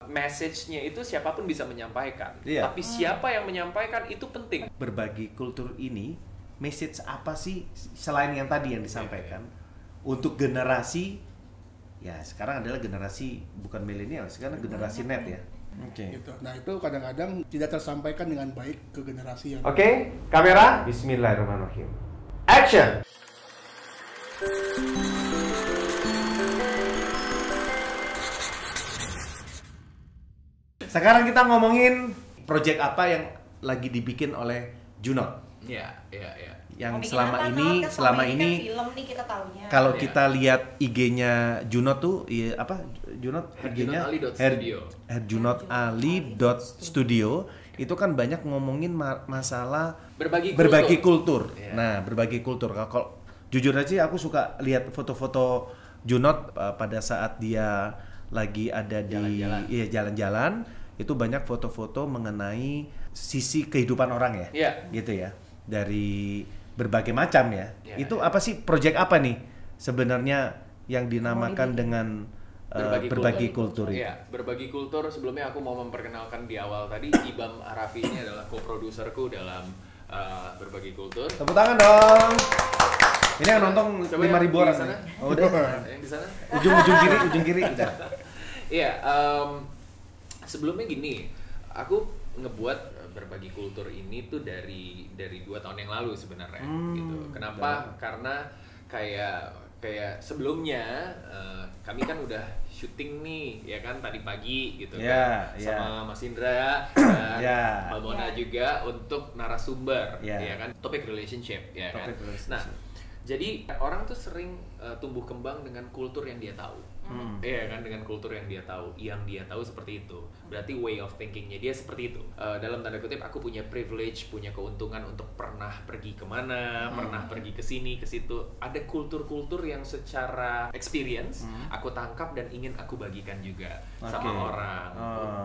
message-nya itu siapapun bisa menyampaikan. Iya. Tapi siapa yang menyampaikan itu penting. Berbagi kultur ini, message apa sih selain yang tadi yang disampaikan untuk generasi ya sekarang adalah generasi bukan milenial, sekarang generasi net ya. Oke. Gitu. Nah itu kadang-kadang tidak tersampaikan dengan baik ke generasi yang. Oke, kamera. Bismillahirrahmanirrahim. Action. Sekarang kita ngomongin project apa yang lagi dibikin oleh Junot. Iya. Yang Film nih kita taunya. kalau Iya. kita lihat IG-nya Junot tuh apa Junot IG-nya herjunotali.studio. herjunotali.studio itu kan banyak ngomongin masalah Berbagi kultur. Iya. Nah, berbagi kultur. Kalau jujur aja aku suka lihat foto-foto Junot pada saat dia lagi ada di jalan-jalan, itu banyak foto-foto mengenai sisi kehidupan orang ya. Iya. Gitu ya. Dari berbagai macam ya. Ya, Itu apa sih project apa nih sebenarnya yang dinamakan dengan berbagi kultur itu? Iya, berbagi kultur. Sebelumnya aku mau memperkenalkan di awal tadi Ibam Arafi ini adalah co-produserku dalam berbagi kultur. Tepuk tangan dong. Ini yang nonton 5.000 orang. Sana. Oh, udah. Yang di sana. Ujung kiri udah. Iya, sebelumnya gini, aku ngebuat berbagi kultur ini tuh dari 2 tahun yang lalu sebenarnya gitu. Kenapa? Karena kayak sebelumnya kami kan udah syuting nih ya kan tadi pagi gitu kan sama Mas Indra dan Mbak Mona juga untuk narasumber ya kan topik relationship ya kan. Nah, jadi orang tuh sering tumbuh kembang dengan kultur yang dia tahu. Iya kan, dengan kultur yang dia tahu seperti itu. Berarti way of thinkingnya dia seperti itu. Dalam tanda kutip aku punya privilege, punya keuntungan untuk pernah pergi kemana, pernah pergi ke sini, ke situ. Ada kultur-kultur yang secara experience aku tangkap dan ingin aku bagikan juga sama orang.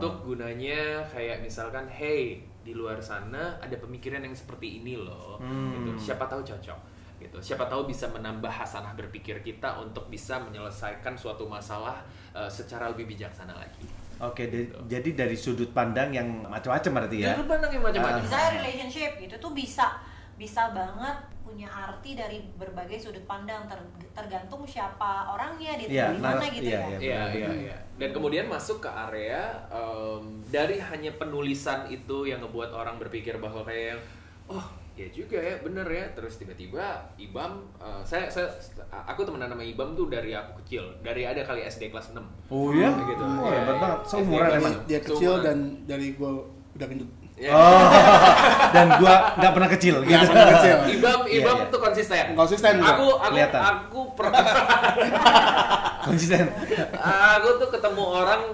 Untuk gunanya kayak misalkan, hey di luar sana ada pemikiran yang seperti ini loh. Gitu. Siapa tahu cocok. Gitu. Siapa tahu bisa menambah hasanah berpikir kita untuk bisa menyelesaikan suatu masalah secara lebih bijaksana lagi. Oke, jadi dari sudut pandang yang macam-macam berarti ya. Sudut pandang yang macam-macam. Misalnya relationship gitu tuh bisa banget punya arti dari berbagai sudut pandang tergantung siapa orangnya di mana gitu ya. Iya. Dan kemudian masuk ke area dari hanya penulisan itu yang ngebuat orang berpikir bahwa kayak ya juga ya, bener ya. Terus tiba-tiba Ibam, aku temenan sama Ibam tuh dari aku kecil, dari ada kali SD kelas 6. Oh iya? Gitu. Hebat banget, seumuran emang. Dia kecil dan dari gua udah gendut. Dan gua nggak pernah kecil gitu. Ibam tuh konsisten. Kelihatan. Aku pernah konsisten. Aku tuh ketemu orang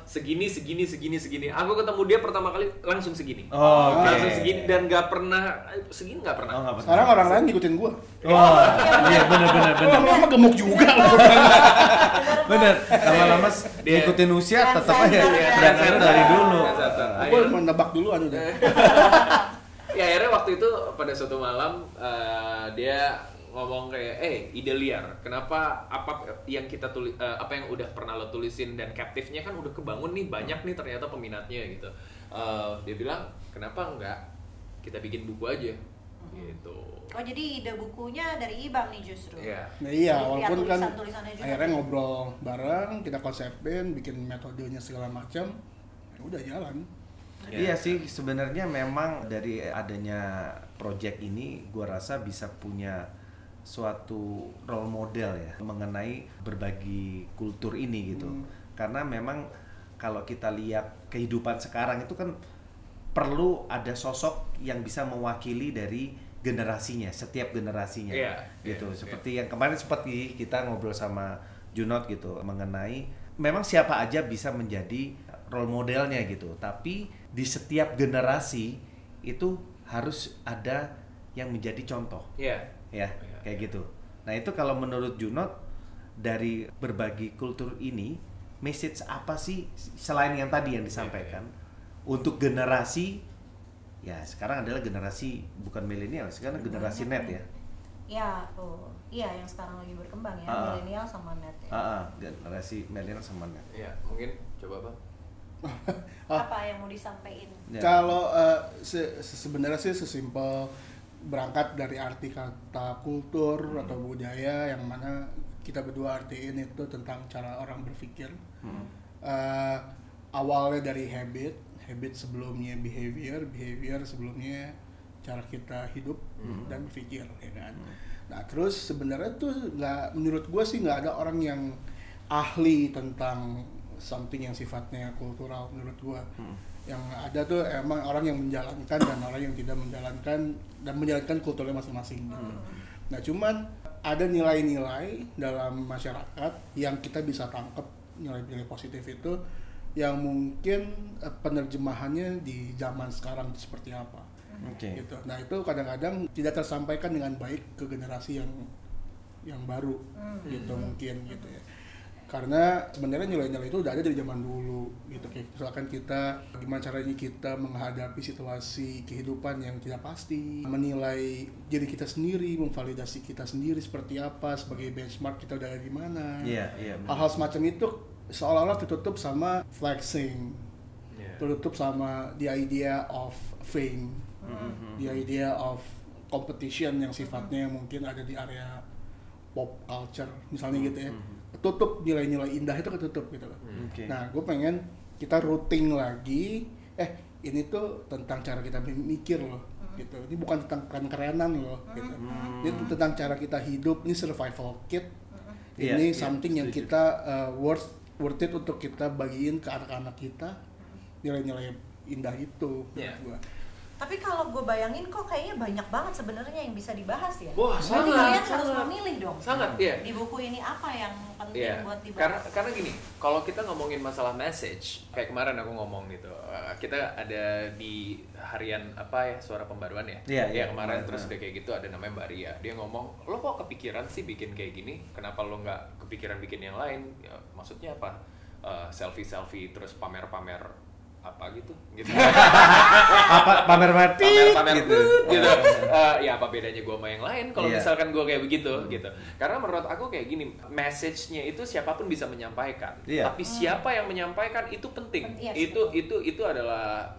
segini. Aku ketemu dia pertama kali langsung segini. Langsung segini dan nggak pernah segini nggak pernah. Sekarang orang lain ngikutin gua. Iya benar. Lama-lama gemuk juga. Bener. Lama-lama ngikutin usia tetap aja berat dari dulu. Gua menebak dulu udah. Ya akhirnya waktu itu pada suatu malam dia ngomong kayak ide liar, kenapa apa yang kita tulis apa yang udah pernah lo tulisin dan captive-nya kan udah kebangun nih, banyak nih ternyata peminatnya gitu. Dia bilang kenapa enggak kita bikin buku aja gitu. Oh jadi ide bukunya dari Ibam nih justru. Iya. Nah iya, walaupun kan akhirnya juga. ngobrol bareng, kita konsepin, bikin metodenya segala macam, ya udah jalan. Iya sih, sebenarnya memang dari adanya project ini gua rasa bisa punya suatu role model ya mengenai berbagi kultur ini gitu. Karena memang kalau kita lihat kehidupan sekarang itu kan perlu ada sosok yang bisa mewakili dari generasinya, setiap generasinya gitu. Seperti yang kemarin seperti kita ngobrol sama Junot gitu mengenai memang siapa aja bisa menjadi role modelnya gitu, tapi di setiap generasi itu harus ada yang menjadi contoh. Kayak gitu. Nah itu kalau menurut Junot dari berbagi kultur ini, message apa sih selain yang tadi yang disampaikan untuk generasi ya sekarang adalah generasi bukan milenial, sekarang generasi net ya. Iya yang sekarang lagi berkembang ya, milenial sama net ya. Generasi milenial sama net. Iya, mungkin coba Bang. Apa yang mau disampaikan? Ya. Kalau sebenarnya sih sesimpel berangkat dari arti kata kultur atau budaya yang mana kita berdua artiin itu tentang cara orang berpikir. Awalnya dari habit sebelumnya behavior sebelumnya cara kita hidup dan berpikir, ya kan. Nah terus sebenarnya tuh menurut gue sih nggak ada orang yang ahli tentang something yang sifatnya kultural menurut gue. Yang ada tuh emang orang yang menjalankan dan orang yang tidak menjalankan dan menjalankan kulturnya masing-masing gitu. Nah cuman ada nilai-nilai dalam masyarakat yang kita bisa tangkap, nilai-nilai positif itu yang mungkin penerjemahannya di zaman sekarang itu seperti apa. Gitu. Nah itu kadang-kadang tidak tersampaikan dengan baik ke generasi yang baru gitu mungkin gitu ya. Karena sebenarnya nilai-nilai itu udah ada dari zaman dulu gitu. Kayak misalkan kita gimana caranya kita menghadapi situasi kehidupan yang tidak pasti, menilai diri kita sendiri, memvalidasi kita sendiri seperti apa, sebagai benchmark kita udah di mana. Hal-hal semacam itu seolah-olah tertutup sama flexing, tertutup sama the idea of fame, the idea of competition yang sifatnya mungkin ada di area pop culture misalnya gitu ya. Tutup nilai-nilai indah itu ketutup gitu loh. Nah, gue pengen kita routing lagi. Ini tuh tentang cara kita mikir loh, gitu. Ini bukan tentang keren-kerenan loh, gitu. Ini tentang cara kita hidup. Ini survival kit. Ini something yang kita worth it untuk kita bagiin ke anak-anak kita. Nilai-nilai indah itu. Gue. Tapi kalau gue bayangin kok kayaknya banyak banget sebenarnya yang bisa dibahas ya. Wah, berarti kalian harus memilih dong. Sangat, iya. Di buku ini apa yang penting buat dibahas? Karena gini, kalau kita ngomongin masalah message, kayak kemarin aku ngomong gitu, kita ada di harian Suara Pembaruan ya. Iya, kemarin terus udah kayak gitu ada namanya Mbak Ria. Dia ngomong, lo kok kepikiran sih bikin kayak gini? Kenapa lo nggak kepikiran bikin yang lain? Ya, maksudnya apa? Selfie terus pamer-pamer apa gitu apa pamer gitu ya apa bedanya gue sama yang lain kalau misalkan gue kayak begitu gitu. Karena menurut aku kayak gini, message-nya itu siapapun bisa menyampaikan, tapi siapa yang menyampaikan itu penting. Itu adalah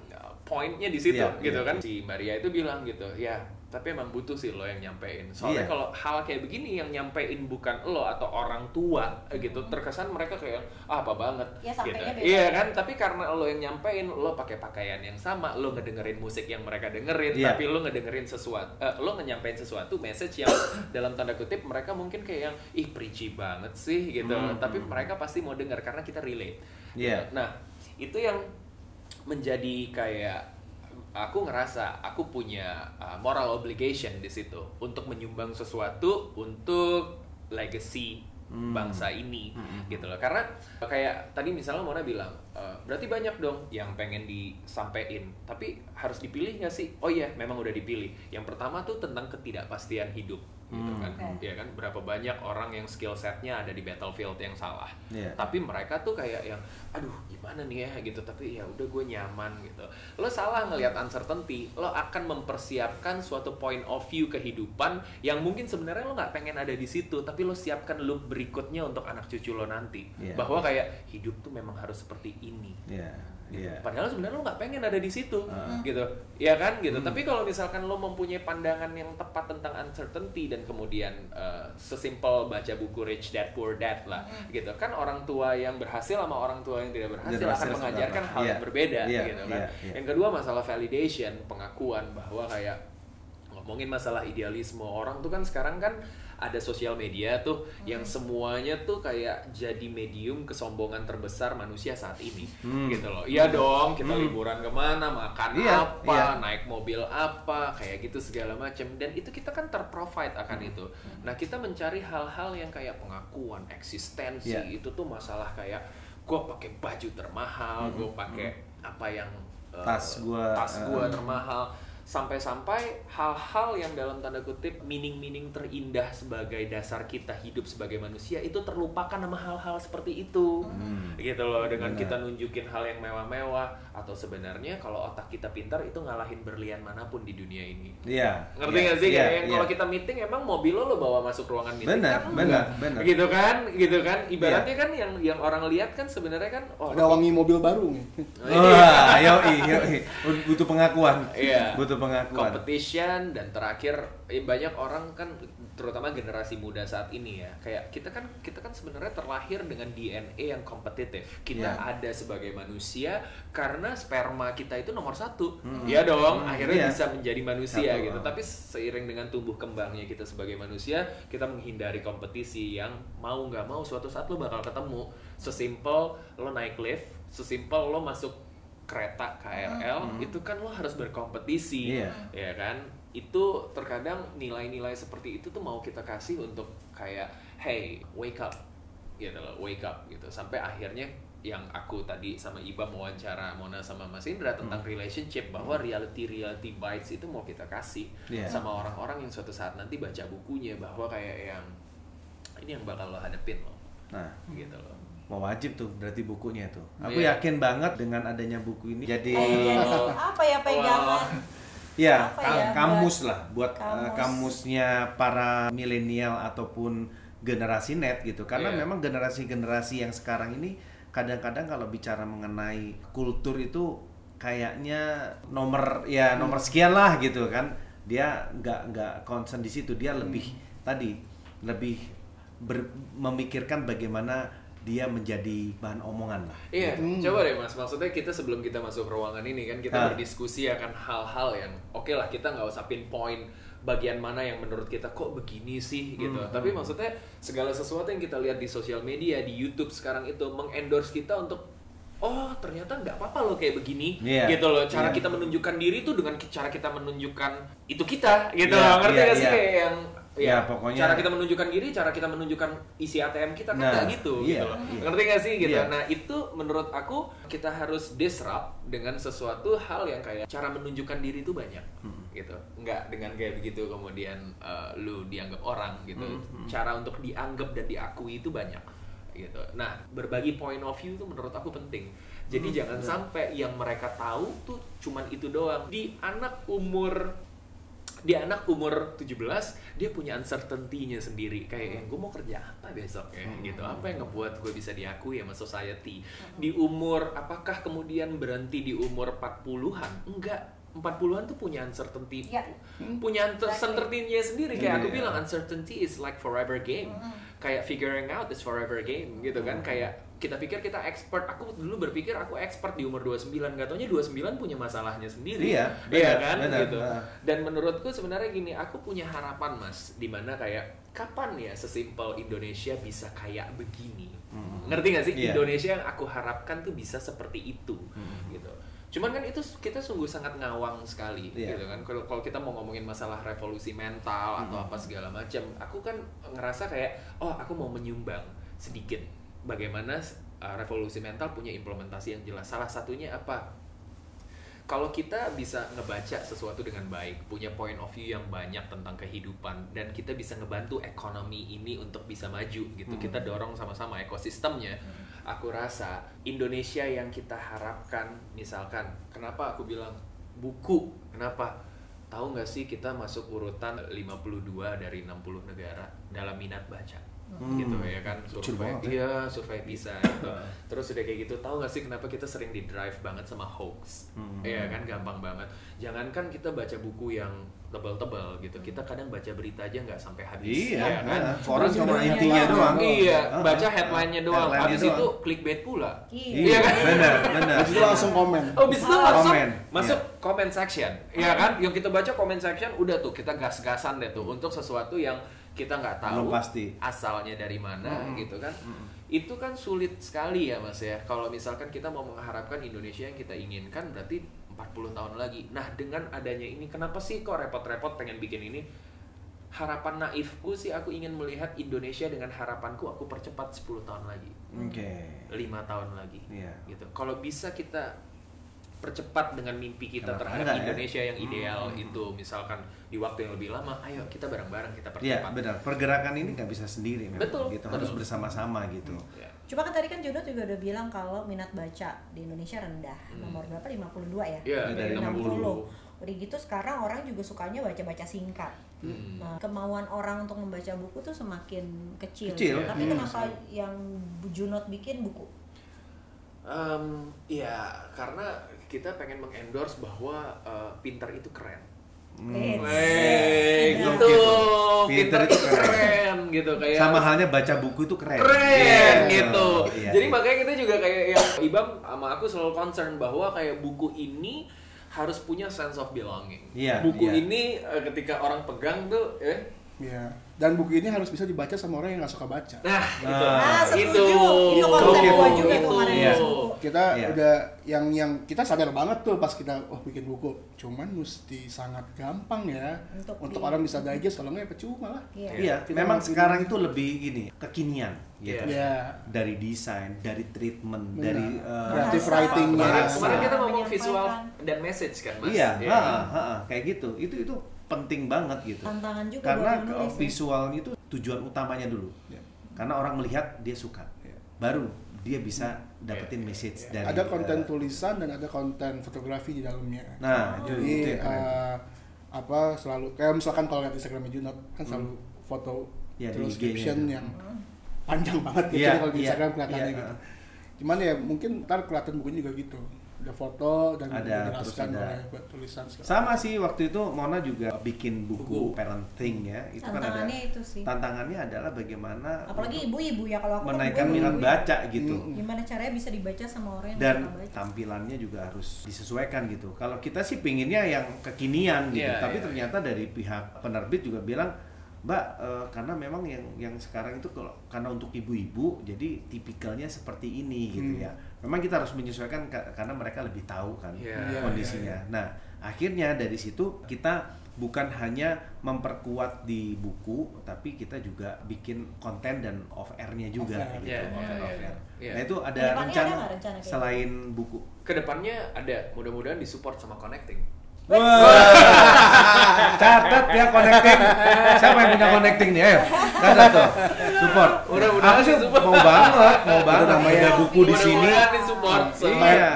poinnya di situ gitu kan. Si Maria itu bilang gitu ya, tapi emang butuh sih lo yang nyampein. Soalnya kalau hal kayak begini yang nyampein bukan lo atau orang tua gitu, terkesan mereka kayak apa banget gitu. Iya kan, tapi karena lo yang nyampein, lo pakai pakaian yang sama, lo ngedengerin musik yang mereka dengerin, tapi lo ngedengerin sesuatu, lo nyampein sesuatu message yang dalam tanda kutip mereka mungkin kayak yang preachy banget sih gitu. Tapi mereka pasti mau denger karena kita relate. Nah, itu yang menjadi kayak aku ngerasa aku punya moral obligation di situ untuk menyumbang sesuatu untuk legacy bangsa ini gitu loh. Karena kayak tadi misalnya Mona bilang berarti banyak dong yang pengen disampaikan, tapi harus dipilih nggak sih? Oh iya, memang udah dipilih. Yang pertama tuh tentang ketidakpastian hidup gitu kan. Ya kan, berapa banyak orang yang skill setnya ada di battlefield yang salah, tapi mereka tuh kayak yang aduh gimana nih ya gitu, tapi ya udah gue nyaman gitu. Lo salah ngelihat uncertainty, lo akan mempersiapkan suatu point of view kehidupan yang mungkin sebenarnya lo nggak pengen ada di situ, tapi lo siapkan loop berikutnya untuk anak cucu lo nanti, bahwa kayak hidup tuh memang harus seperti ini. Padahal sebenarnya lo nggak pengen ada di situ, gitu, ya kan, gitu. Tapi kalau misalkan lo mempunyai pandangan yang tepat tentang uncertainty dan kemudian sesimpel baca buku Rich Dad Poor Dad lah, gitu kan, orang tua yang berhasil sama orang tua yang tidak berhasil akan mengajarkan hal yang berbeda, gitu kan. Yang kedua masalah validation, pengakuan bahwa kayak ngomongin masalah idealisme orang tuh kan sekarang kan ada sosial media tuh yang semuanya tuh kayak jadi medium kesombongan terbesar manusia saat ini, gitu loh. Iya dong, kita liburan kemana, makan apa, naik mobil apa, kayak gitu segala macam. Dan itu kita kan terprovide akan itu. Nah kita mencari hal-hal yang kayak pengakuan, eksistensi, itu tuh masalah kayak gue pakai baju termahal, gue pakai apa yang tas gua termahal. sampai-sampai hal-hal yang dalam tanda kutip meaning terindah sebagai dasar kita hidup sebagai manusia itu terlupakan sama hal-hal seperti itu. Gitu loh, dengan kita nunjukin hal yang mewah-mewah, atau sebenarnya kalau otak kita pintar itu ngalahin berlian manapun di dunia ini. Iya. Ngerti nggak sih? Kayak kalau kita meeting emang mobil lo bawa masuk ruangan meeting benar, kan? Benar. Gitu kan? Ibaratnya kan yang orang lihat kan sebenarnya kan ada wangi mobil baru nih. Yoi. Butuh pengakuan. Iya. Butuh pengakuan. Competition, dan terakhir banyak orang kan, terutama generasi muda saat ini ya, kayak kita kan sebenarnya terlahir dengan DNA yang kompetitif. Kita ada sebagai manusia karena sperma kita itu nomor 1. Ya dong, akhirnya bisa menjadi manusia gitu. Tapi seiring dengan tumbuh kembangnya kita sebagai manusia, kita menghindari kompetisi yang mau nggak mau suatu saat lo bakal ketemu. Sesimpel lo naik lift, sesimpel lo masuk kereta KRL, itu kan lo harus berkompetisi, ya kan? Itu terkadang nilai-nilai seperti itu tuh mau kita kasih untuk kayak, hey, wake up, gitu loh, wake up gitu. Sampai akhirnya yang aku tadi sama Iba mewawancara Mona sama Mas Indra tentang relationship, bahwa reality bites itu mau kita kasih sama orang-orang yang suatu saat nanti baca bukunya, bahwa kayak yang ini yang bakal lo hadepin lo, gitu loh. Wah, wajib tuh berarti bukunya tuh. Aku yakin banget dengan adanya buku ini jadi apa ya pegangan? Ya, kamus lah buat kamusnya para milenial ataupun generasi net gitu. Karena memang generasi-generasi yang sekarang ini kadang-kadang kalau bicara mengenai kultur itu kayaknya nomor sekian lah gitu kan. Dia nggak concern di situ, dia lebih memikirkan bagaimana dia menjadi bahan omongan lah. Iya, coba deh Mas. Maksudnya kita sebelum kita masuk ruangan ini kan kita berdiskusi akan hal-hal yang oke lah, kita nggak usah pinpoint bagian mana yang menurut kita kok begini sih gitu. Tapi maksudnya segala sesuatu yang kita lihat di sosial media, di YouTube sekarang itu mengendorse kita untuk ternyata nggak apa-apa loh kayak begini gitu loh. Cara kita menunjukkan diri tuh dengan cara kita menunjukkan itu kita gitu loh. Ngerti gak sih kayak yang pokoknya cara kita menunjukkan diri, cara kita menunjukkan isi ATM kita kan nggak gitu, gitu loh. Ngerti gak sih gitu. Nah itu menurut aku kita harus disrupt dengan sesuatu hal yang kayak cara menunjukkan diri itu banyak gitu. Nggak dengan kayak begitu kemudian lu dianggap orang gitu. Cara untuk dianggap dan diakui itu banyak gitu. Nah berbagi point of view itu menurut aku penting. Jadi jangan sampai yang mereka tahu tuh cuman itu doang. Di anak umur 17 dia punya uncertainty-nya sendiri, kayak gue mau kerja apa besok ya gitu, apa yang ngebuat gue bisa diakui sama society. Di umur apakah kemudian berhenti di umur 40-an? Enggak, 40-an tuh punya uncertainty, punya uncertainty-nya sendiri. Kayak aku bilang uncertainty is like forever game, kayak figuring out is forever game gitu kan. Kayak kita pikir kita expert, aku dulu berpikir aku expert di umur 29, gak taunya 29 punya masalahnya sendiri. Iya kan benar, gitu. Dan menurutku sebenarnya gini, aku punya harapan Mas, dimana kayak kapan ya sesimpel Indonesia bisa kayak begini. Ngerti gak sih? Indonesia yang aku harapkan tuh bisa seperti itu gitu. Cuman kan itu kita sungguh sangat ngawang sekali gitu kan. Kalau kita mau ngomongin masalah revolusi mental atau apa segala macam, aku kan ngerasa kayak aku mau menyumbang sedikit. Bagaimana revolusi mental punya implementasi yang jelas. Salah satunya apa? Kalau kita bisa ngebaca sesuatu dengan baik, punya point of view yang banyak tentang kehidupan, dan kita bisa ngebantu ekonomi ini untuk bisa maju gitu. Kita dorong sama-sama ekosistemnya. Aku rasa Indonesia yang kita harapkan, misalkan, kenapa aku bilang buku? Kenapa? Tahu nggak sih kita masuk urutan 52 dari 60 negara dalam minat baca. Gitu ya kan, survei PISA gitu. Terus udah kayak gitu, tahu nggak sih kenapa kita sering di drive banget sama hoax? Iya kan, gampang banget. Jangankan kita baca buku yang tebal-tebal gitu, kita kadang baca berita aja nggak sampai habis. Iya kan, orang cuma intinya doang. Baca headline-nya doang. Habis itu clickbait pula. Iya kan, benar. Habis itu langsung komen. Habis itu langsung masuk comment section. Iya kan, yang kita baca comment section udah tuh kita gas-gasan deh tuh untuk sesuatu yang kita nggak tahu asalnya dari mana gitu kan. Itu kan sulit sekali ya Mas ya. Kalau misalkan kita mau mengharapkan Indonesia yang kita inginkan, berarti 40 tahun lagi. Nah dengan adanya ini, kenapa sih kok repot-repot pengen bikin ini? Harapan naifku sih, aku ingin melihat Indonesia dengan harapanku, aku percepat 10 tahun lagi, 5 tahun lagi gitu. Kalau bisa kita percepat dengan mimpi kita terhadap Indonesia yang ideal itu, misalkan di waktu yang lebih lama, ayo kita bareng-bareng kita percepat. Iya benar, pergerakan ini nggak bisa sendiri memang. Betul, gitu, harus bersama-sama gitu. Cuma kan tadi kan Junot juga udah bilang kalau minat baca di Indonesia rendah. Nomor berapa? 52 ya? Iya, dari 60. Udah gitu sekarang orang juga sukanya baca-baca singkat. Nah, kemauan orang untuk membaca buku tuh semakin kecil. Tapi kenapa yang Junot bikin buku? Ya karena kita pengen mengendorse bahwa pintar itu keren. Gitu. Pintar itu keren gitu, kayak sama halnya baca buku itu keren gitu. Jadi makanya kita juga kayak yang Ibam sama aku selalu concern bahwa kayak buku ini harus punya sense of belonging. Buku ini ketika orang pegang tuh dan buku ini harus bisa dibaca sama orang yang nggak suka baca. Itu konsep gua juga kemarin. Kita udah yang kita sadar banget tuh pas kita bikin buku. Cuman mesti sangat gampang ya untuk orang bisa digest, kalau nggak percuma lah. Iya, memang sekarang itu lebih gini, kekinian gitu. Dari desain, dari treatment, dari creative writing-nya. Kemarin kita ngomong visual dan message kan, Mas. Iya, kayak gitu. Itu penting banget gitu. Tantangan juga karena visualnya itu tujuan utamanya dulu. Karena orang melihat dia suka. Baru dia bisa dapetin message dari ada konten tulisan dan ada konten fotografi di dalamnya. Nah, jadi selalu kayak misalkan kalau lihat Instagram Junot kan selalu foto terus caption yang panjang banget gitu kalau di Instagram kelihatannya gitu. Cuman ya mungkin ntar kelihatan bukunya juga gitu. Ada foto dan dijelaskan oleh buat tulisan segala. Sama sih waktu itu Mona juga bikin buku parenting ya. Itu kan ada itu sih. Tantangannya adalah bagaimana apalagi ibu-ibu ya, kalau aku menaikkan minat baca gitu. Gimana caranya bisa dibaca sama orang yang dan suka baca. tampilannya juga harus disesuaikan gitu. Kalau kita sih pinginnya yang kekinian gitu, tapi ternyata dari pihak penerbit juga bilang, Mbak, karena memang yang sekarang itu karena untuk ibu-ibu, jadi tipikalnya seperti ini gitu ya. Memang kita harus menyesuaikan karena mereka lebih tahu kan kondisinya. Nah, akhirnya dari situ kita bukan hanya memperkuat di buku, tapi kita juga bikin konten dan off air-nya juga gitu. Nah, itu ada rencana selain buku. Kedepannya ada, mudah-mudahan disupport sama Connecting. Catat ya Connecting. Siapa yang punya Connecting nih? Ayo, catat tuh. Support. Aku sih mau banget namanya buku di sini.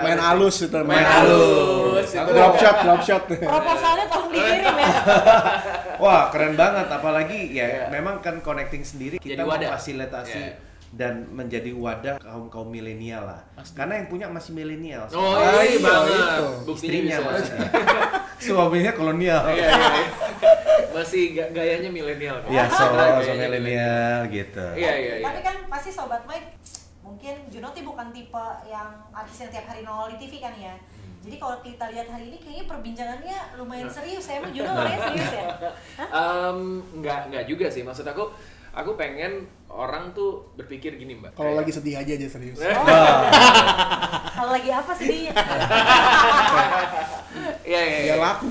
Main halus itu, main halus. Drop shot. Proposalnya tolong dikirim ya. Wah, keren banget, apalagi memang kan Connecting sendiri kita memfasilitasi dan menjadi wadah kaum milenial lah. Karena yang punya masih milenial. Iya banget. Istrinya maksudnya. Suaminya kolonial. Masih gayanya milenial. Iya, so milenial gitu. Iya. Tapi kan pasti Sobat Mike, mungkin Junot bukan tipe yang artis yang tiap hari nongol di TV kan ya. Jadi kalau kita lihat hari ini kayaknya perbincangannya lumayan serius ya. Emang Junot orangnya serius ya? Enggak juga sih. Maksud aku pengen orang tuh berpikir gini, Mbak. Kalau lagi sedih aja dia serius. Kalau lagi apa sedihnya? Biar laku.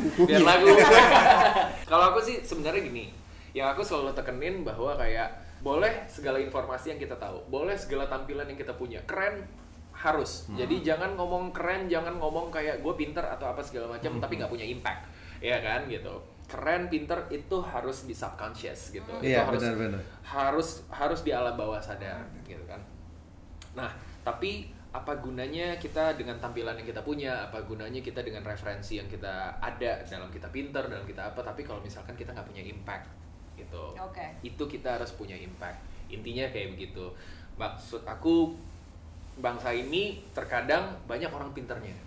Kalau aku sih sebenarnya gini, yang aku selalu tekenin bahwa kayak boleh segala informasi yang kita tahu, boleh segala tampilan yang kita punya, keren harus. Jadi jangan ngomong keren, jangan ngomong kayak gue pinter atau apa segala macam, tapi nggak punya impact, ya kan gitu. Keren, pinter itu harus di subconscious gitu. Iya, itu benar. harus di alam bawah sadar gitu kan. Nah, tapi apa gunanya kita dengan tampilan yang kita punya, apa gunanya kita dengan referensi yang kita ada dalam kita pinter, dalam kita apa, tapi kalau misalkan kita nggak punya impact gitu. Itu kita harus punya impact. Intinya kayak begitu. Maksud aku, bangsa ini terkadang banyak orang pinternya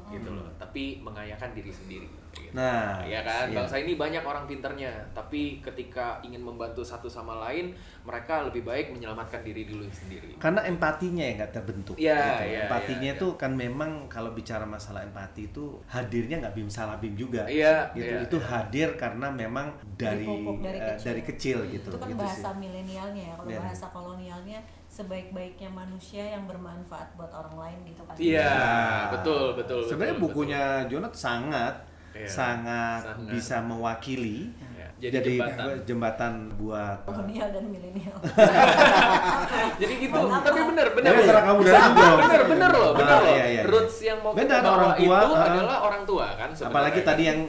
gitu loh, tapi mengayakan diri sendiri gitu. Nah, ya kan, bangsa ini banyak orang pinternya, tapi ketika ingin membantu satu sama lain, mereka lebih baik menyelamatkan diri dulu sendiri. Karena empatinya yang nggak terbentuk. Empatinya tuh kan memang kalau bicara masalah empati itu hadirnya nggak bim salah bim juga. Itu hadir karena memang dari kecil gitu. Itu kan gitu bahasa milenialnya ya. Kalau bahasa kolonialnya, sebaik-baiknya manusia yang bermanfaat buat orang lain gitu kan. Betul. Sebenarnya bukunya Junot sangat bisa mewakili Jadi jembatan buat kolonial dan milenial. Jadi gitu. Tapi benar. Karena kamu dari dulu. Benar loh. Iya. Roots yang mau kita Benar, bawa orang tua, itu adalah orang tua kan sebenarnya. Apalagi tadi yang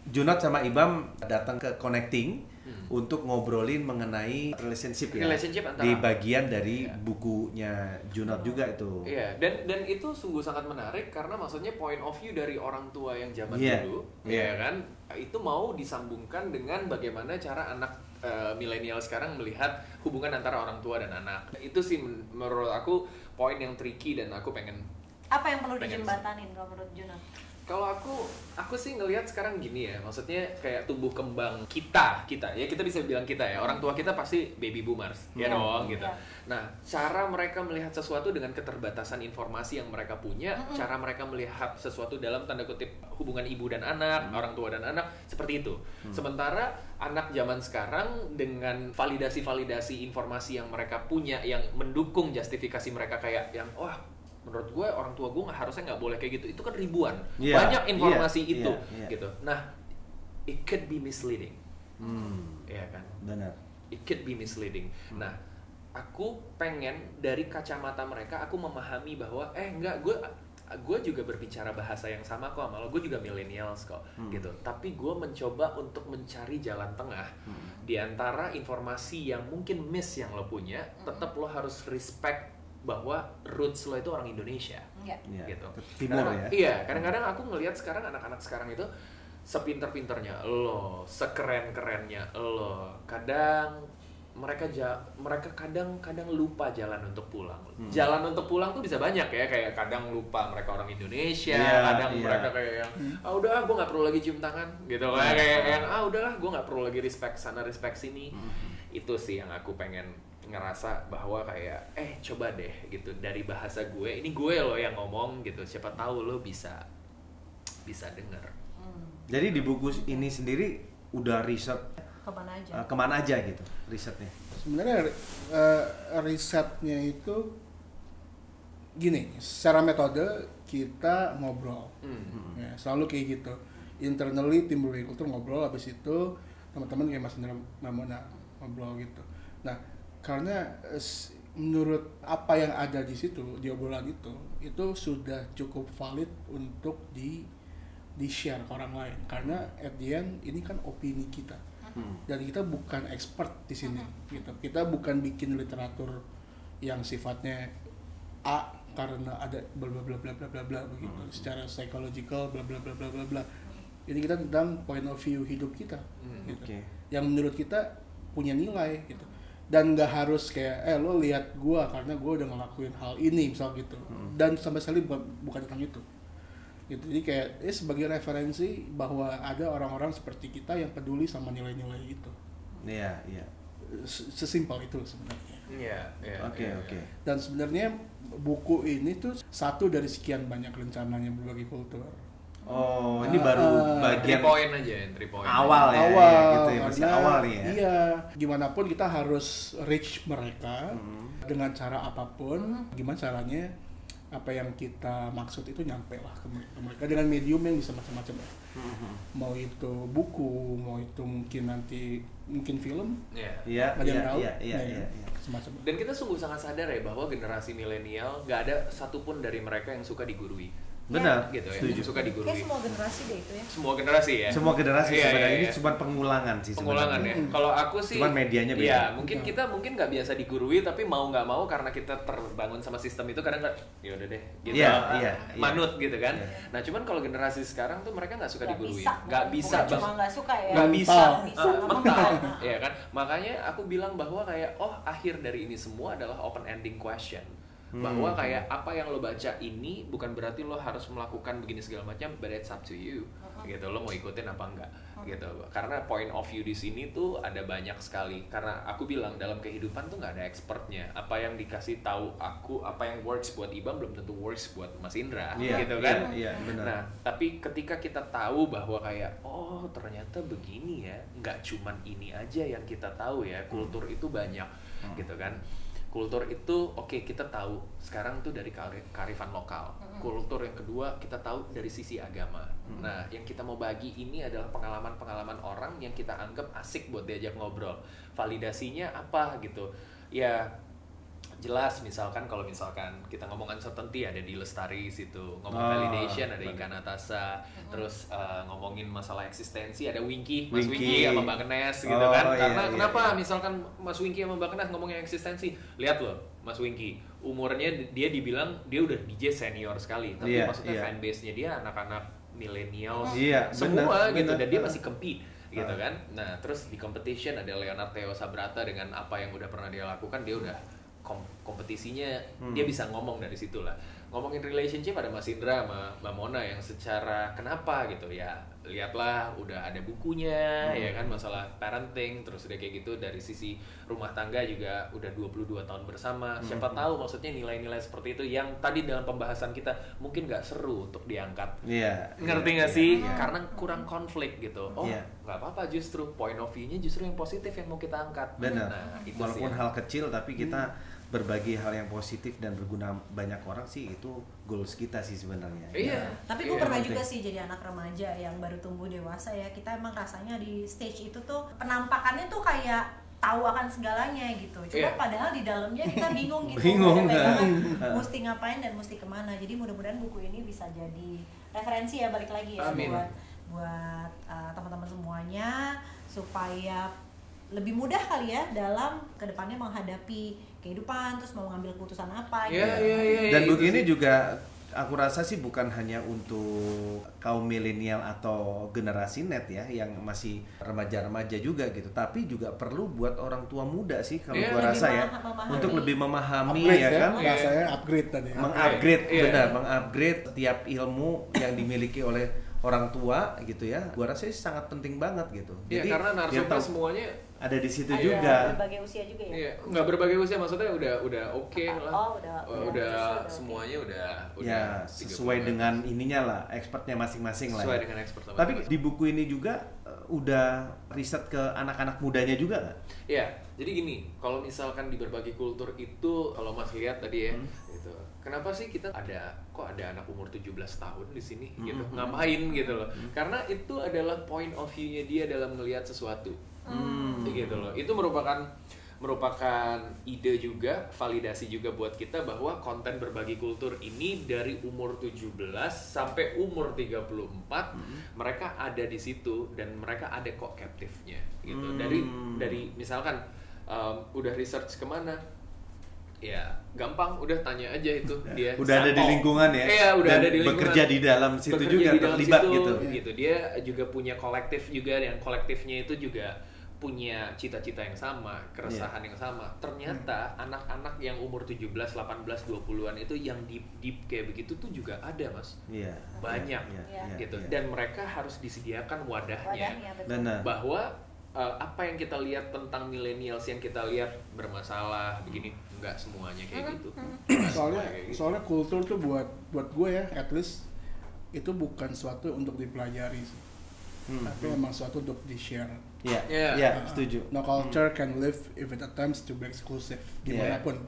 Junot sama Ibam datang ke connecting untuk ngobrolin mengenai relationship ya. Antara, di bagian dari bukunya Junot juga itu. Iya, dan itu sungguh sangat menarik karena maksudnya point of view dari orang tua yang zaman dulu, ya kan, itu mau disambungkan dengan bagaimana cara anak milenial sekarang melihat hubungan antara orang tua dan anak. Itu sih menurut aku poin yang tricky dan aku pengen. Apa yang perlu dijembatanin kalau menurut Junot? Kalau aku sih ngelihat sekarang gini ya, maksudnya kayak tumbuh kembang kita ya, kita bisa bilang kita ya, orang tua kita pasti baby boomers, ya dong gitu. Nah, cara mereka melihat sesuatu dengan keterbatasan informasi yang mereka punya, cara mereka melihat sesuatu dalam tanda kutip hubungan ibu dan anak, orang tua dan anak, seperti itu. Sementara anak zaman sekarang dengan validasi informasi yang mereka punya, yang mendukung justifikasi mereka kayak yang, menurut gue orang tua gue harusnya nggak boleh kayak gitu, itu kan ribuan banyak informasi itu gitu. Nah, it could be misleading, ya kan? Benar. It could be misleading. Nah, aku pengen dari kacamata mereka aku memahami bahwa enggak, gue juga berbicara bahasa yang sama kok sama lo, gue juga millennials kok gitu. Tapi gue mencoba untuk mencari jalan tengah di antara informasi yang mungkin miss yang lo punya, tetap lo harus respect bahwa roots lo itu orang Indonesia, gitu. Timur ya. Iya, kadang-kadang aku ngelihat sekarang anak-anak sekarang itu sepinter-pinternya lo, sekeren-kerennya lo, kadang mereka kadang lupa jalan untuk pulang. Jalan untuk pulang tuh bisa banyak ya, kayak kadang lupa mereka orang Indonesia, kadang mereka kayak yang udahlah gue nggak perlu lagi cium tangan, gitu kayak yang udahlah gue nggak perlu lagi respect sana respect sini. Itu sih yang aku pengen ngerasa bahwa kayak coba deh gitu dari bahasa gue, ini gue loh yang ngomong gitu, siapa tahu lo bisa denger. Jadi di buku ini sendiri udah riset kemana aja gitu risetnya? Sebenarnya risetnya itu gini, secara metode kita ngobrol, ya, selalu kayak gitu. Internally tim Berbagai Kultur ngobrol, habis itu teman-teman kayak Mas Indra Mamona ngobrol gitu. Nah, karena menurut apa yang ada di situ, di obrolan itu sudah cukup valid untuk di-share ke orang lain. Karena at the end ini kan opini kita. Dan kita bukan expert di sini gitu. Kita bukan bikin literatur yang sifatnya A karena ada bla bla bla bla bla bla begitu. Secara psychological bla bla bla bla bla bla. Ini kita tentang point of view hidup kita gitu. Yang menurut kita punya nilai gitu. Dan nggak harus kayak lo lihat gua karena gua udah ngelakuin hal ini misal gitu. Dan sampai sekali bukan tentang itu gitu. Jadi kayak sebagai referensi bahwa ada orang-orang seperti kita yang peduli sama nilai-nilai itu. Iya. Sesimpel itu sebenarnya. Oke. Dan sebenarnya buku ini tuh satu dari sekian banyak rencananya Berbagai Kultur. Oh, ini baru bagian 3 poin aja, 3 poin. Awal ya, gitu ya, masih awal nih ya. Iya, gimana pun kita harus reach mereka dengan cara apapun. Gimana caranya apa yang kita maksud itu nyampe lah ke mereka dengan medium yang bisa macam-macam. Mau itu buku, mau itu mungkin film. Iya. Semacam. Dan kita sungguh sangat sadar ya bahwa generasi milenial nggak ada satupun dari mereka yang suka digurui. Benar, gitu ya. setuju. Suka digurui. Kayak semua generasi deh itu ya. Semua generasi ya. Semua generasi sebenarnya ini iya. cuma pengulangan sih pengulangan sebenarnya. ya. Kalau aku sih Cuman medianya beda. Iya, kita mungkin nggak biasa digurui tapi mau nggak mau karena kita terbangun sama sistem itu kadang ya udah deh gitu. Iya. Manut gitu kan. Iya. Nah, cuman kalau generasi sekarang tuh mereka nggak suka digurui. Nggak bisa. Bukan cuma nggak suka ya. Nggak bisa. Mental. Iya kan? Makanya aku bilang bahwa kayak akhir dari ini semua adalah open ending question. Bahwa kayak apa yang lo baca ini bukan berarti lo harus melakukan begini segala macam, but it's up to you gitu, lo mau ikutin apa enggak gitu. Karena point of view di sini tuh ada banyak sekali. Karena aku bilang dalam kehidupan tuh nggak ada expertnya. Apa yang dikasih tahu aku, apa yang works buat Ibam belum tentu works buat Mas Indra, gitu kan? Iya, benar. Nah, tapi ketika kita tahu bahwa kayak ternyata begini ya, nggak cuman ini aja yang kita tahu ya, kultur itu banyak gitu kan. Kultur itu oke, kita tahu sekarang tuh dari kearifan lokal. Kultur yang kedua kita tahu dari sisi agama. Nah, yang kita mau bagi ini adalah pengalaman-pengalaman orang yang kita anggap asik buat diajak ngobrol. Validasinya apa gitu? Ya jelas, misalkan kalau misalkan kita ngomong uncertainty ada di Lestari situ, ngomong validation ada Ika Natasa, terus ngomongin masalah eksistensi ada Mas Winky sama Mbak Kenes gitu kan. Karena kenapa misalkan Mas Winky sama Mbak Kenes ngomongin eksistensi, lihat loh Mas Winky, umurnya dia dibilang dia udah DJ senior sekali, tapi maksudnya fanbase-nya dia anak-anak millennials semua gitu, dan dia masih compete gitu kan. Nah, terus di competition ada Leonard Theo Sabrata dengan apa yang udah pernah dia lakukan, dia udah kompetisinya dia bisa ngomong dari situ lah. Ngomongin relationship ada Mas Indra sama Mbak Mona yang secara kenapa gitu ya, lihatlah udah ada bukunya ya kan, masalah parenting, terus udah kayak gitu dari sisi rumah tangga juga udah 22 tahun bersama. Siapa tahu maksudnya nilai-nilai seperti itu yang tadi dalam pembahasan kita mungkin nggak seru untuk diangkat. Ngerti nggak sih? Karena kurang konflik gitu. Nggak apa-apa, justru point of view-nya justru yang positif yang mau kita angkat. Benar. Nah, itu walaupun sih hal kecil tapi kita berbagi hal yang positif dan berguna banyak orang sih, itu goals kita sih sebenarnya. Tapi gue pernah juga sih jadi anak remaja yang baru tumbuh dewasa ya, kita emang rasanya di stage itu tuh penampakannya tuh kayak tahu akan segalanya gitu. Cuma padahal di dalamnya kita bingung gitu. Mesti ngapain dan mesti kemana. Jadi mudah-mudahan buku ini bisa jadi referensi ya, balik lagi ya buat teman-teman semuanya, supaya lebih mudah kali ya dalam kedepannya menghadapi kehidupan, terus mau ngambil keputusan apa gitu. Dan buku ini juga aku rasa sih bukan hanya untuk kaum milenial atau generasi net ya yang masih remaja-remaja juga gitu, tapi juga perlu buat orang tua muda sih kalau gua rasa ya, untuk lebih memahami kan, bahasanya upgrade tadi. Mengupgrade setiap ilmu yang dimiliki oleh orang tua gitu ya. Gua rasa sih sangat penting banget gitu. Jadi karena narsumber semuanya ada di situ juga. Berbagai usia juga ya. Nggak berbagai usia, maksudnya udah oke lah. Udah semuanya udah ya sesuai dengan ininya lah, expertnya masing-masing lah. Sesuai dengan expert. Tapi di buku ini juga udah riset ke anak-anak mudanya juga nggak? Iya, jadi gini, kalau misalkan di berbagai kultur itu, kalau Mas lihat tadi ya, gitu. Kenapa sih kita ada anak umur 17 tahun di sini gitu, ngapain gitu loh? Karena itu adalah point of view-nya dia dalam melihat sesuatu, gitu loh. Itu merupakan ide juga, validasi juga buat kita bahwa konten berbagi kultur ini dari umur 17 sampai umur 34 mereka ada di situ dan mereka ada kok captive-nya gitu. Dari misalkan udah research kemana? Ya gampang, udah tanya aja itu dia. Udah ada di lingkungan ya. Iya, udah ada di lingkungan. Bekerja di dalam situ juga, terlibat gitu. Dia juga punya kolektif juga, dan kolektifnya itu juga punya cita-cita yang sama, keresahan yang sama. Ternyata anak-anak yang umur 17, 18, 20-an itu yang deep kayak begitu tuh juga ada, Mas. Banyak gitu. Dan mereka harus disediakan wadahnya. Bahwa apa yang kita lihat tentang millennials yang kita lihat bermasalah begini, enggak semuanya kayak gitu. Soalnya kultur tuh buat gue ya, at least itu bukan suatu untuk dipelajari sih. Tapi memang suatu untuk di-share. Setuju. No culture can live if it attempts to be exclusive, dimanapun.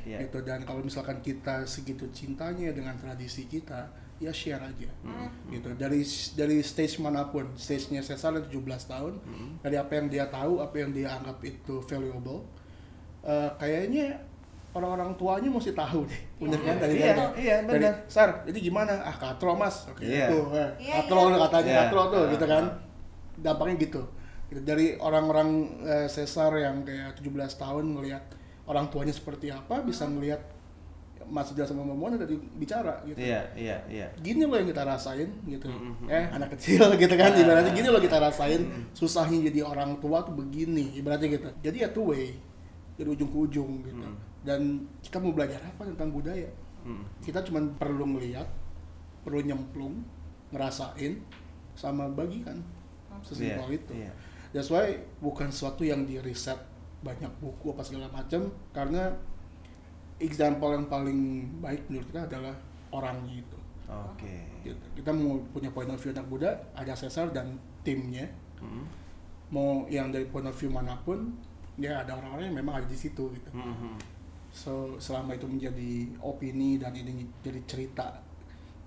Gitu. Dan kalau misalkan kita segitu cintanya dengan tradisi kita, ya share aja. Gitu. Dari stage manapun, stage-nya Cesar 17 tahun, dari apa yang dia tahu, apa yang dia anggap itu valuable, kayaknya orang-orang tuanya mesti tahu deh, bener kan? Dari Sar, jadi gimana? Katro Mas, katro katanya, katro tuh, gitu kan? Dampaknya gitu. Dari orang-orang Cesar yang kayak 17 tahun ngelihat orang tuanya seperti apa, bisa ngelihat Mas Ida sama Mamon tadi bicara gitu. Gini loh yang kita rasain gitu. Anak kecil gitu kan, ibaratnya gini loh kita rasain, susahnya jadi orang tua tuh begini, ibaratnya gitu. Jadi ya two way, dari ujung ke ujung gitu. Dan kita mau belajar apa tentang budaya? Kita cuma perlu ngelihat, perlu nyemplung, ngerasain, sama bagikan. Sesimpel itu. That's why bukan sesuatu yang di riset banyak buku apa segala macam, karena example yang paling baik menurut kita adalah orangnya itu. Gitu. Kita mau punya point of view anak muda, ada Cesar dan timnya. Mau yang dari point of view manapun, ya ada orang-orang yang memang ada di situ gitu. So selama itu menjadi opini dan ini jadi cerita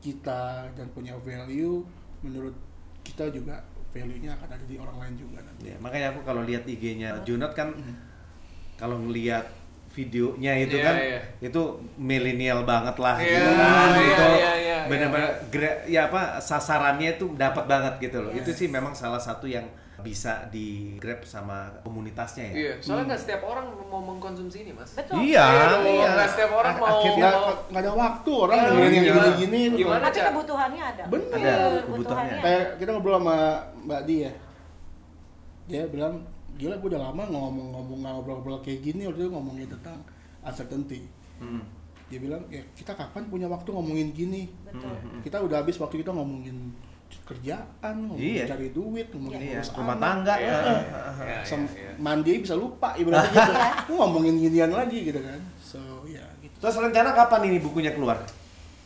kita dan punya value, menurut kita juga value-nya akan ada di orang lain juga nanti. Ya, makanya aku kalau lihat IG-nya Junot kan, kalau ngelihat videonya itu kan, itu milenial banget lah, gitu kan, gitu, benar-benar ya apa sasarannya itu dapat banget gitu loh. Itu sih memang salah satu yang bisa di grab sama komunitasnya ya. Iya, soalnya nggak setiap orang mau mengkonsumsi ini, Mas. Betul. Iya. Nggak setiap orang mau. Nggak ada waktu orang dengerin yang gini-gini. Gimana, Tapi Cak? kebutuhannya ada. Bener. Ada kebutuhannya. Kayak kita ngobrol sama Mbak Di ya, dia bilang, gila gue udah lama ngobrol kayak gini, waktu itu ngomongin tentang uncertainty. Dia bilang, ya kita kapan punya waktu ngomongin gini? Betul. Kita udah habis waktu kita ngomongin kerjaan, ngomongin cari duit, ngomongin ngurus rumah anak. tangga. Mandi bisa lupa ibaratnya gitu. Ngomongin ginian lagi gitu kan. So ya gitu. Terus rencana kapan ini bukunya keluar?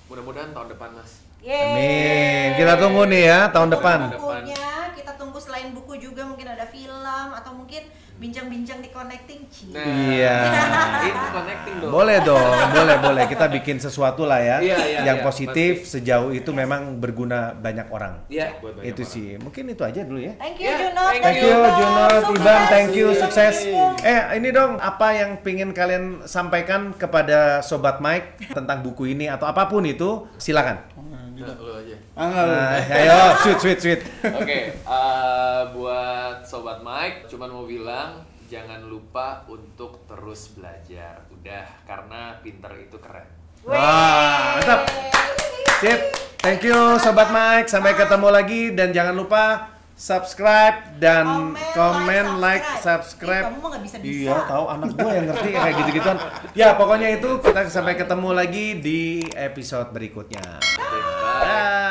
Mudah-mudahan tahun depan, Mas. Amin. Kita tunggu nih ya tahun depan. Bukunya kita tunggu, selain buku juga mungkin ada film atau mungkin bincang-bincang di Connecting Ci. Nah, Iya. Itu connecting dong. Boleh dong, boleh. Kita bikin sesuatu lah ya, yang iya, positif pasti. sejauh itu memang berguna banyak orang. Iya, buat banyak Itu orang. sih, mungkin itu aja dulu ya. Thank you Ya, Junot. thank you, Junot, Sukses. Ibam, thank you, sukses. Sukses. Ini dong, apa yang pengen kalian sampaikan kepada Sobat Mike tentang buku ini atau apapun itu, silakan. Nah, lu aja. Ayo, sweet. Oke, buat Sobat Mike, cuman mau bilang jangan lupa untuk terus belajar. Udah, karena pinter itu keren. Wah, mantap. Sip, thank you Sobat Mike. Sampai ketemu lagi dan jangan lupa subscribe dan komen, like, subscribe. Kamu mah nggak bisa-bisa. Iya, tahu anak gue yang ngerti kayak gitu-gituan. Ya, pokoknya itu kita sampai ketemu lagi di episode berikutnya. Bye. Bye.